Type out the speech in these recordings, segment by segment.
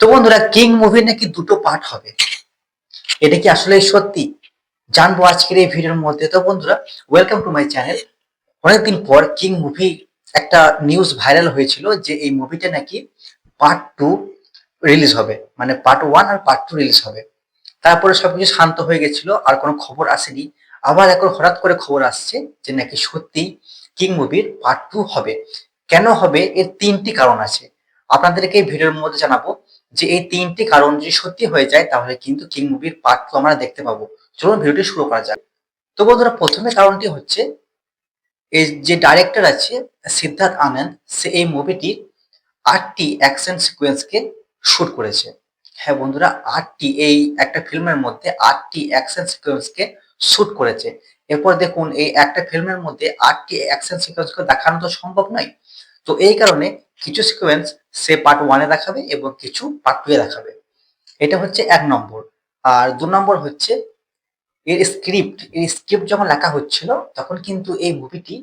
তো বন্ধুরা, কিং মুভির নাকি দুটো পার্ট হবে। এটা কি আসলে সত্যি? জানবো আজকের এই ভিডিওর মধ্যে। তো বন্ধুরা, ওয়েলকাম টু মাই চ্যানেল। অনেকদিন পর কিং মুভি একটা নিউজ ভাইরাল হয়েছিল যে এই মুভিটা নাকি পার্ট টু রিলিজ হবে, মানে part one R part to release হবে। তারপরে সবকিছু শান্ত হয়ে গেছিল, আর কোনো খবর আসেনি। আবার এখন হঠাৎ করে খবর আসছে যে নাকি সত্যি কিং মুভির পার্ট টু হবে। কেন হবে? এর তিনটি কারণ আছে। আপনাদেরকে এই ভিডিওর মধ্যে জানাবো যে এই তিনটি কারণ যদি সত্যি হয়ে যায় তাহলে কিন্তু কিং মুভির পার্ট টু আমরা দেখতে পাবো। চলুন ভিডিওটি শুরু করা যাক। তো বন্ধুরা, প্রথমে কারণটি হচ্ছে এই যে ডাইরেক্টর আছে সিদ্ধার্থ আনন্দ, সে এই মুভিটির ৮টি অ্যাকশন সিকোয়েন্সকে শুট করেছে। হ্যাঁ বন্ধুরা, ৮টি, এই একটা ফিল্মের মধ্যে ৮টি অ্যাকশন সিকোয়েন্সকে শুট করেছে। এরপর দেখুন, এই একটা ফিল্মের মধ্যে ৮টি অ্যাকশন সিকোয়েন্সকে দেখানো তো সম্ভব নয়। তো এই কারণে কিছু সিকোয়েন্স সে পার্ট ওয়ানে দেখাবে এবং কিছু পার্ট টু এ দেখাবে। এটা হচ্ছে ১ নম্বর। আর ২ নম্বর হচ্ছে এর স্ক্রিপ্ট যখন লেখা হচ্ছিল তখন কিন্তু এই মুভিটি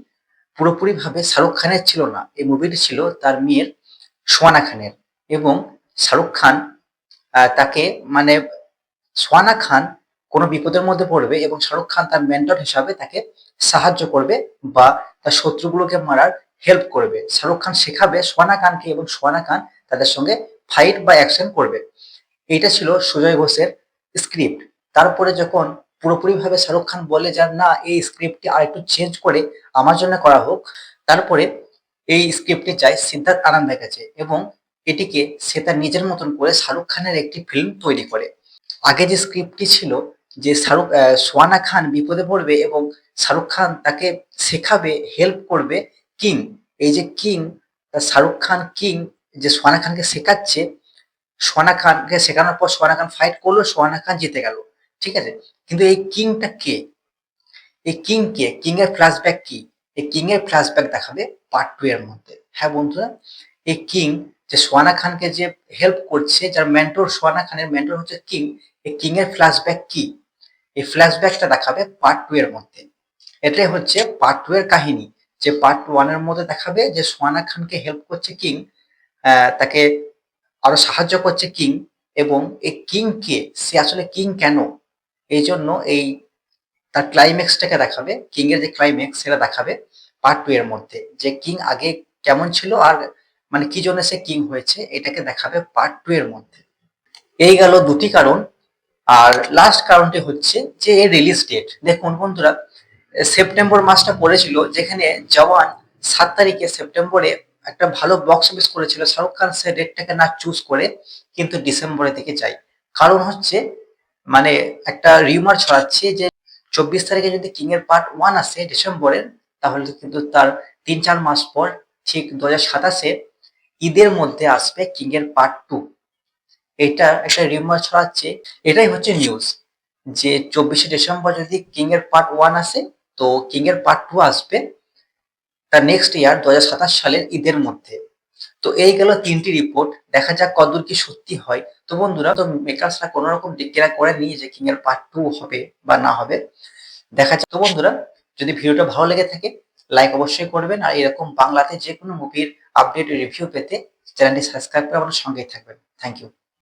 পুরোপুরিভাবে শাহরুখ খানের ছিল না। এই মুভিটি ছিল তার মেয়ের সোয়ানা খানের। এবং শাহরুখ খান তাকে, মানে সোয়ানা খান কোনো বিপদের মধ্যে পড়বে এবং শাহরুখ খান তার মেন্টর হিসাবে তাকে সাহায্য করবে বা তার শত্রুগুলোকে মারার হেল্প করবে। শাহরুখ খান শেখাবে সোয়ানা খানকে এবং সোয়ানা খান তাদের সঙ্গে ফাইট বা অ্যাকশন করবে। এইটা ছিল সুজয় ঘোষের স্ক্রিপ্ট। তারপরে যখন পুরোপুরিভাবে শাহরুখ খান বলে যে না, এই স্ক্রিপ্টটি আর একটু চেঞ্জ করে আমার জন্য করা হোক, তারপরে এই স্ক্রিপ্টটি যায় সিদ্ধার্থ আনন্দের কাছে এবং এটিকে সে তার নিজের মতন করে শাহরুখ খানের একটি ফিল্ম তৈরি করে। আগে যে স্ক্রিপ্টটি ছিল যে সোয়ানা খান বিপদে পড়বে এবং শাহরুখ খান তাকে শেখাবে, হেল্প করবে কিং। এই যে কিং, শাহরুখ খান কিং যে সোয়ানা খানকে শেখাচ্ছে, সোয়ানা খানকে শেখানোর পর সোয়ানা খান ফাইট করলো, সোয়ানা খান জিতে গেল। ঠিক আছে, কিন্তু এই কিংটা কে? এই কিং কে? কিং এর ফ্ল্যাশব্যাক কি? এই কিং এর ফ্ল্যাশব্যাক দেখাবে পার্ট টু এর মধ্যে। হ্যাঁ বন্ধুরা, এই কিং যে সোয়ানা খানকে যে হেল্প করছে, যার মেন্টর সোয়ানা খানের মেন্টর হচ্ছে কিং, এই কিং এর ফ্ল্যাশব্যাক কি? এই ফ্ল্যাশব্যাকটা দেখাবে পার্ট টু এর মধ্যে। এটাই হচ্ছে পার্ট টু এর কাহিনী। যে পার্ট ওয়ান এর মধ্যে দেখাবে যে সোয়ানা খানকে হেল্প করছে কিং, তাকে আরো সাহায্য করছে কিং। এবং এই কিং কে, সে আসলে কিং কেন, এই জন্য এই তার ক্লাইম্যাক্সটাকে দেখাবে। কিং এর যে ক্লাইম্যাক্স সেটা দেখাবে পার্ট টু এর মধ্যে। যে কিং আগে কেমন ছিল আর মানে কি জন্য সে কিং হয়েছে, এটাকে দেখাবে পার্ট টু এর মধ্যে। এই গেল দুটি কারণ। আর লাস্ট কারণটি হচ্ছে যে এর রিলিজ ডেট। দেখুন বন্ধুরা, সেপ্টেম্বর মাসটা পড়েছিল, যেখানে জওয়ান ৭ তারিখে সেপ্টেম্বরে একটা ভালো বক্স অফিস করেছিল। শাহরুখ খান সে ডেটটাকে না চুজ করে কিন্তু ডিসেম্বরের দিকে যায়। কারণ হচ্ছে, মানে একটা রিউমার ছড়াচ্ছে যে ২৪ তারিখে যদি কিং এর পার্ট ওয়ান আসে ডিসেম্বরের, তাহলে কিন্তু তার ৩-৪ মাস পর ঠিক ২০২৭-এ ঈদের মধ্যে আসবে কিং এর পার্ট টু। এটা একটা রিউমার ছড়াচ্ছে। এটাই হচ্ছে নিউজ যে ২৪শে ডিসেম্বর যদি কিং এর পার্ট ওয়ান আসে, তো কিং এর পার্ট টু আসবে তার নেক্সট ইয়ার ২০২৭ সালের ঈদের মধ্যে। তো এই গেল তিনটি রিপোর্ট, দেখা যাক কতদূর কি সত্যি হয়। তো বন্ধুরা, তো মেকার্সরা কোনো রকম ডিক্লেয়ার করেনি যে কিং এর পার্ট টু হবে বা না হবে, দেখা যাক। তো বন্ধুরা, যদি ভিডিওটা ভালো লেগে থাকে লাইক অবশ্যই করবেন, আর এরকম বাংলাতে যে কোনো মুভির আপডেট রিভিউ পেতে চ্যানেলটি সাবস্ক্রাইব করে আমাদের সঙ্গেই থাকবেন। Thank you.